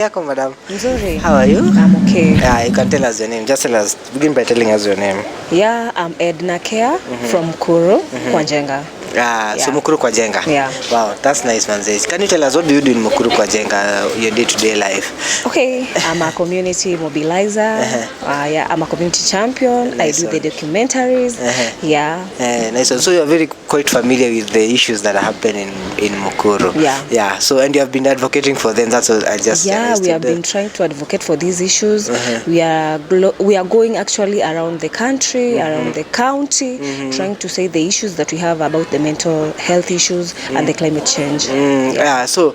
Yako madam. Nzuri. How are you? I'm okay. Yeah, you can tell us your name. Just tell us. Begin by telling us your name. Yeah, I'm Edinah from Mukuru, Kwanjenga. So Mukuru kwa Jenga. Yeah. Wow, that's nice, Manzes. Can you tell us what do you do in Mukuru kwa Jenga, your day-to-day life? Okay, I'm a community mobilizer. I'm a community champion. Nice. I do the documentaries. Nice. So you are very quite familiar with the issues that are happening in Mukuru. Yeah. So and you have been advocating for them. That's what I just we have been trying to advocate for these issues. We are going actually around the country, around the county, trying to say the issues that we have about the mental health issues and the climate change. So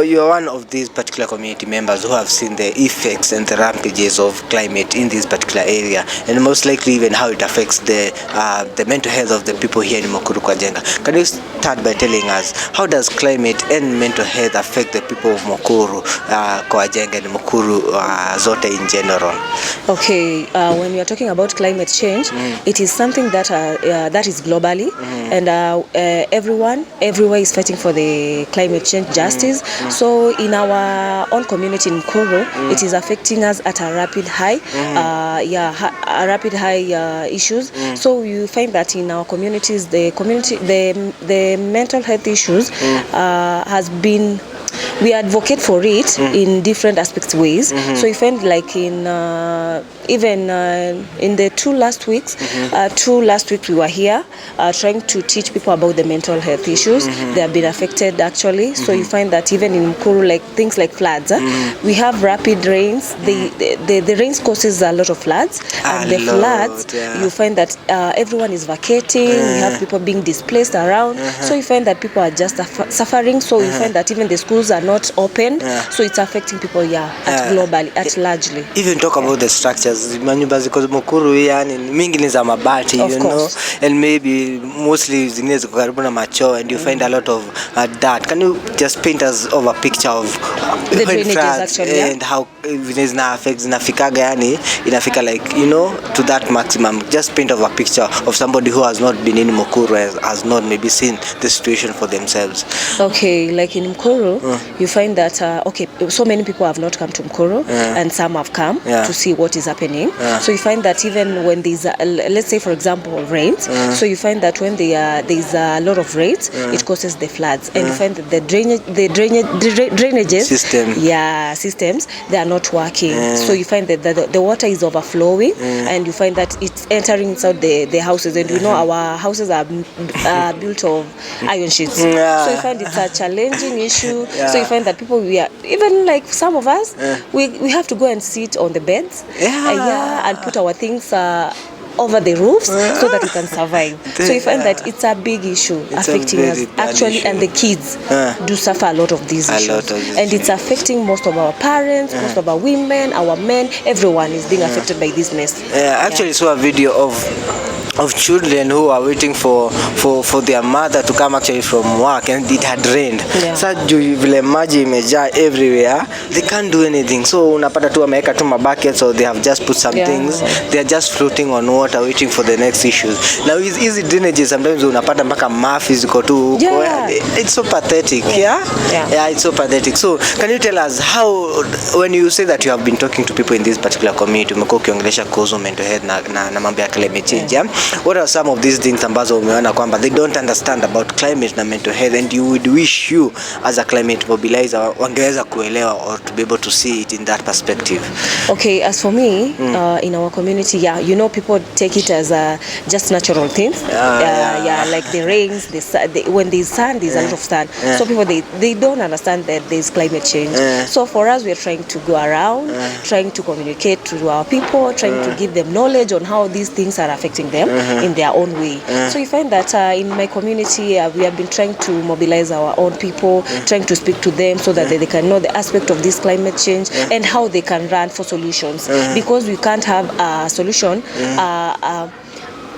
you are one of these particular community members who have seen the effects and the rampages of climate in this particular area, and most likely even how it affects the mental health of the people here in Mukuru kwa Jenga. Can you start by telling us how does climate and mental health affect the people of Mukuru kwa Jenga and Mukuru zote in general? Okay, when we are talking about climate change, it is something that is globally, and everywhere is fighting for the climate change justice. So in our own community in Mukuru, it is affecting us at a rapid high, issues. So you find that in our communities, the mental health issues has been, we advocate for it in different aspects ways. So you find like in in the two last weeks we were here trying to teach people about the mental health issues. They have been affected actually. So you find that even in Mukuru, like things like floods, we have rapid rains. The rains causes a lot of floods, and the floods, you find that everyone is vacating. We have people being displaced around. So you find that people are just suffering. So you find that even the schools are not open. So it's affecting people largely. Even talk about the structures, manyumba ziko Mukuru yani mingi ni za mabati, you know, and maybe mostly zingine ziko karibu na macho, and you find a lot of dirt. Can you just paint us over a picture of the drainages actually, and how it affects inafikaga yani inafika, like, you know, to that maximum? Just paint over a picture of somebody who has not been in Mukuru, has not maybe seen the situation for themselves. Okay, like in Mukuru, you find that so many people have not come to Mukuru, and some have come to see what is happening. So you find that even when there's let's say for example rains, so you find that when there's a lot of rains, it causes the floods, and you find that the drainages systems, they are not working. So you find that the water is overflowing, and you find that it's entering inside the houses, and you know our houses are built of iron sheets. So you find it's a challenging issue. So you find that people, we are even like some of us, we have to go and sit on the beds and put our things over the roofs so that we can survive. So you find that it's a big issue affecting us actually, and the kids do suffer a lot of these issues, and it's affecting most of our parents, most of our women, our men. Everyone is being affected by this mess. Actually saw a video of children who are waiting for their mother to come actually from work, and it had rained. So vile maji imejaa everywhere, they can't do anything. So unapata tu wameweka tu mabuckets, or they have just put some things, they are just floating on water waiting for the next issues. Now with easy drainages, sometimes unapata mpaka mafi ziko tu huko. It's so pathetic. It's so pathetic. So can you tell us how, when you say that you have been talking to people in this particular community, umekuwa ukiongelesha kuhusu mental health na mambo ya climate change, what are some of these things ambazo umeona kwamba they don't understand about climate na mental health, and you would wish you as a climate mobilizer wangeweza kuelewa, or to be able to see it in that perspective? Okay, as for me, in our community, you know, people take it as just natural things. Like the rains, when there's sun, there's a lot of sun. So people, they don't understand that there's climate change. So for us, we are trying to go around, trying to communicate to our people, trying to give them knowledge on how these things are affecting them in their own way. So you find that in my community, we have been trying to mobilize our own people, trying to speak to them so that they can know the aspect of this climate change and how they can run for solutions, because we can't have a solution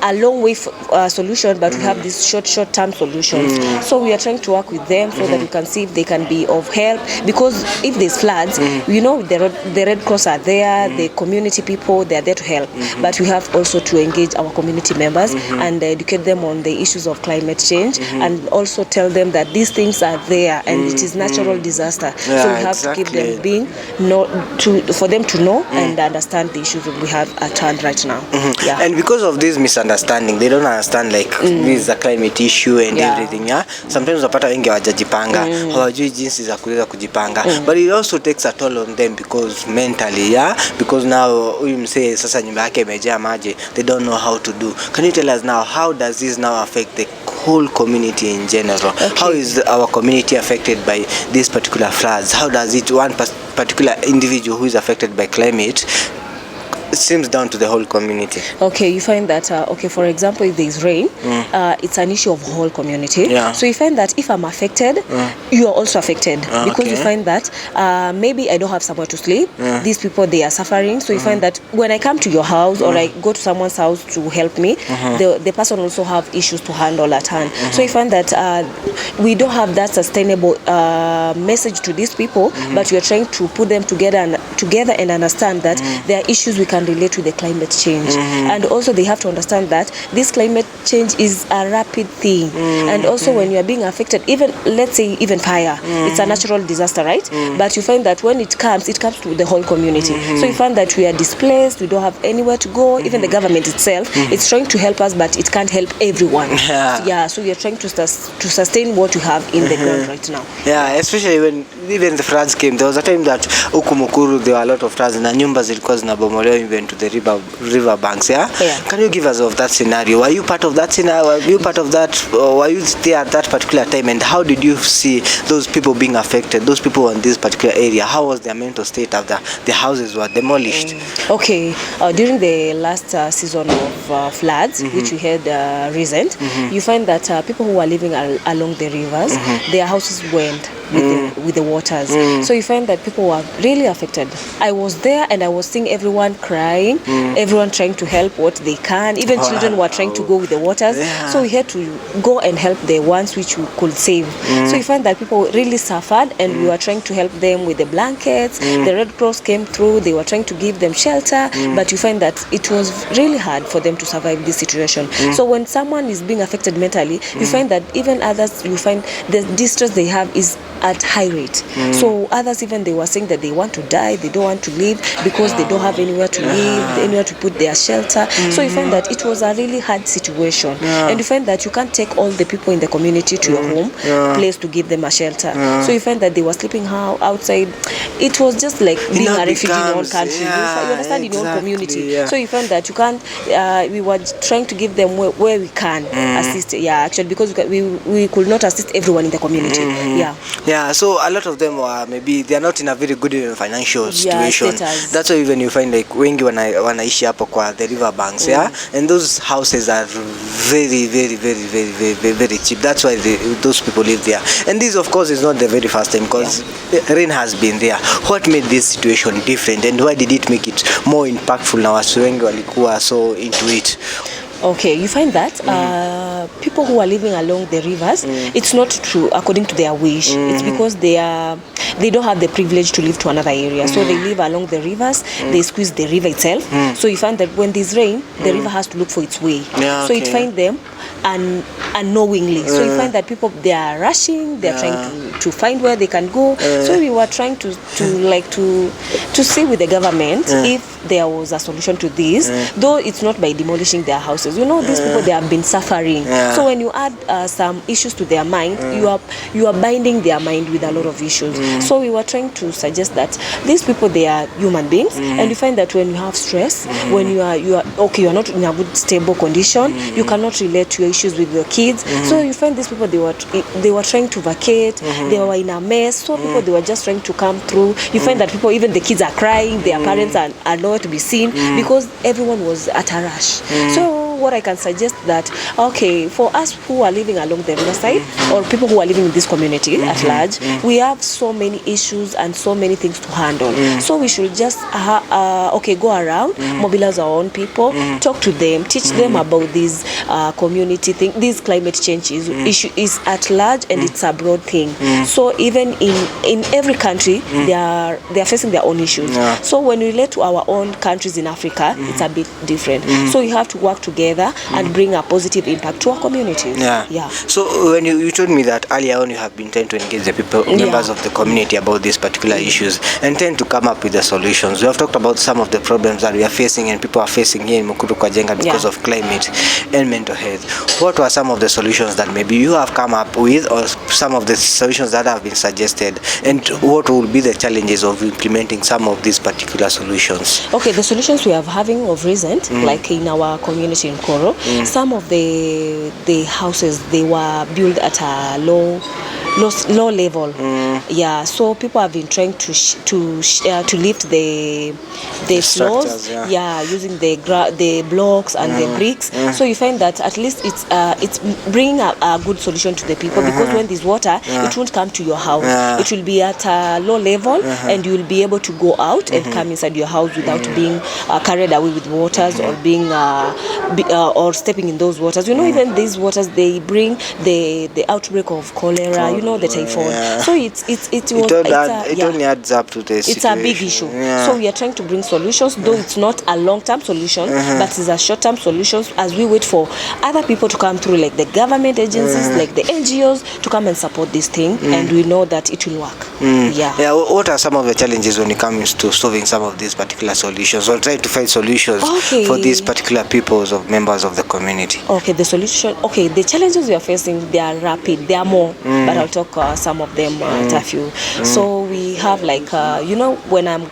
a long way solution, but we have these short-term solutions. So we are trying to work with them so that we can see if they can be of help, because if there's floods, you know, the Red Cross are there, the community people, they are there to help, but we have also to engage our community members and educate them on the issues of climate change, and also tell them that these things are there and it is natural disaster. So we have to keep them being for them to know and understand the issues that we have at hand right now. And because of this misunderstanding, they don't understand like this is a climate issue and everything. Sometimes unapata wengi hawajajipanga, hawajui jinsi za kuweza kujipanga, but it also takes a toll on them because mentally, because now huyu msee sasa nyumba yake imejaa maji, they don't know how to do. Can you tell us now, how does this now affect the whole community in general? How is our community affected by these particular floods? How does it, one particular individual who is affected by climate, it seems down to the whole community? Okay, you find that for example, if there is rain, it's an issue of whole community. So you find that if I'm affected, you are also affected, because you find that maybe I don't have somewhere to sleep. These people, they are suffering. So you find that when I come to your house or I go to someone's house to help me, the person also have issues to handle at hand. So you find that we don't have that sustainable message to these people, but we are trying to put them together and understand that there are issues we can relate to the climate change, and also they have to understand that this climate change is a rapid thing, and also when you are being affected, even let's say even fire, it's a natural disaster, right? But you find that when it comes to the whole community. So you find that we are displaced, we don't have anywhere to go. Even the government itself, it's trying to help us, but it can't help everyone. So we are trying to sustain what we have in the ground right now. Especially when even the floods came, there was a time that huku Mukuru there were a lot of floods na nyumba zilikuwa zinabomolewa even to the river banks. Can you give us of that scenario? Were you part of that scenario? Were you part of that, or were you there at that particular time, and how did you see those people being affected, those people in this particular area? How was their mental state after the houses were demolished? During the last season of floods, which we had recent, you find that people who are living along the rivers, their houses went with the waters. So you find that people were really affected. I was there and I was seeing everyone crying, everyone trying to help what they can. Even children were trying to go with the waters. So we had to go and help the ones which we could save. So you find that people really suffered, and we were trying to help them with the blankets. The Red Cross came through, they were trying to give them shelter, but you find that it was really hard for them to survive this situation. So when someone is being affected mentally, you find that even others, you find the distress they have is at high rate. So others, even they were saying that they want to die, they don't want to live because they don't have anywhere to live, anywhere to put their shelter. So you find that it was a really hard situation, and you find that you can't take all the people in the community to your home place to give them a shelter. So you find that they were sleeping outside. It was just like being a refugee in your own country. You understand, in your own community. So you find that you can't. We were trying to give them where we can assist. Actually, because we could not assist everyone in the community. So a lot of them were, maybe they are not in a very good financial situation. That's why even you find like wengi wanaishi hapo kwa the river banks, and those houses are very, very, very, very, very, very, very cheap. That's why those people live there. And this, of course, is not the very first time, because rain has been there. What made this situation different, and why did it make it more impactful na watu wengi walikuwa so into it? You find that people who are living along the rivers, it's not true according to their wish. It's because they don't have the privilege to live to another area. So they live along the rivers, they squeeze the river itself. So you find that when there's rain, the river has to look for its way. So it find them unknowingly. So you find that people, they are rushing, they are trying to find where they can go. So we were trying to see with the government if there was a solution to this, though it's not by demolishing their houses. You know, these people, they have been suffering. So when you add some issues to their mind, you are binding their mind with a lot of issues. So we were trying to suggest that these people, they are human beings, and you find that when you have stress, when you are you're not in a good stable condition, you cannot relate to your issues with your kids. So you find these people, they were trying to vacate, they were in a mess. So people, they were just trying to come through. You find that people, even the kids are crying, their parents are nowhere to be seen, because everyone was at a rush. So what I can suggest that, okay, for us who are living along the riverside, or people who are living in this community at large, we have so many issues and so many things to handle. So we should just go around, mobilize our own people, talk to them, teach them about these community thing. These climate change issue is at large, and it's a broad thing. So even in every country, they are facing their own issues. So when we relate to our own countries in Africa, it's a bit different. So you have to work together and bring a positive impact to our communities. So when you told me that earlier on, you have been trying to engage the people, members of the community, about these particular issues and tend to come up with the solutions. We have talked about some of the problems that we are facing and people are facing here in Mukuru because of climate and mental health. What were some of the solutions that maybe you have come up with, or some of the solutions that have been suggested, and what will be the challenges of implementing some of these particular solutions? Okay, the solutions we are having of recent, like in our community in Koro, some of the houses, they were built at a low level. So people have been trying to lift the floors, using the blocks and the bricks. So you find that at least it's bringing a good solution to the people, because when there's water, it won't come to your house. It will be at a low level, and you will be able to go out and come inside your house without being carried away with waters, or being or stepping in those waters. Even these waters, they bring the outbreak of cholera, the typhoid. So it only adds up to this. It's a big issue. So we are trying to bring solutions, though it's not a long-term solution, but it's a short-term solution, as we wait for other people to come through, like the government agencies, like the NGOs, to come and support this thing, and we know that it will work. What are some of the challenges when it comes to solving some of these particular solutions, or trying to find solutions for these particular peoples of members of the community? The challenges we are facing, they are rapid, they are more, but I'll talk some of them at a few. So we have when I'm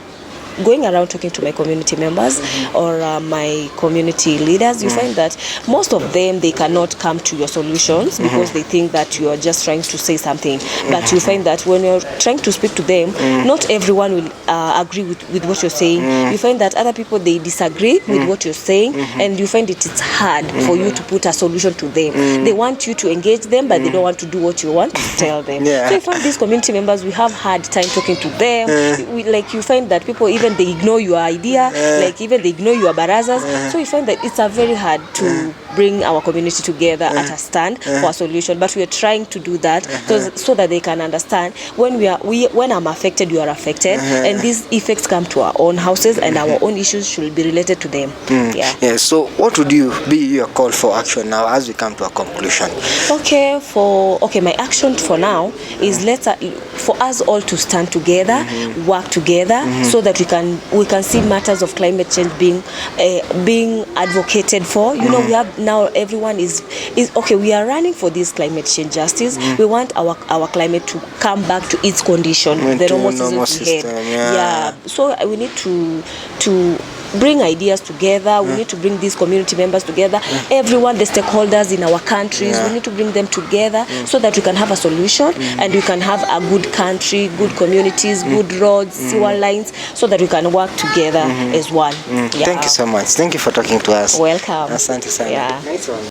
going around talking to my community members or my community leaders, you find that most of them, they cannot come to your solutions because they think that you are just trying to say something. But you find that when you're trying to speak to them, not everyone will agree with what you're saying. You find that other people, they disagree with what you're saying, and you find it's hard for you to put a solution to them. They want you to engage them, but they don't want to do what you want to tell them. So you find these community members, we have hard time talking to them. You find that people, even they ignore your idea, even they ignore your barazas. So you find that it's very hard to bring our community together at a stand for a solution. But we are trying to do that so that they can understand when I'm affected, you are affected, and these effects come to our own houses, and our own issues should be related to them. So what would be your call for action now as we come to a conclusion? My action for now is for us all to stand together, work together, so that we can see matters of climate change being advocated for. We have now, everyone is we are running for this climate change justice. We want our climate to come back to its condition, the normal system we had. So we need to bring ideas together. We need to bring these community members together, everyone, the stakeholders in our countries. We need to bring them together so that we can have a solution, and we can have a good country, good communities, good roads, sewer lines, so that we can work together as one. Thank you so much. Thank you for talking to us. Welcome. Asante sana. Nice one.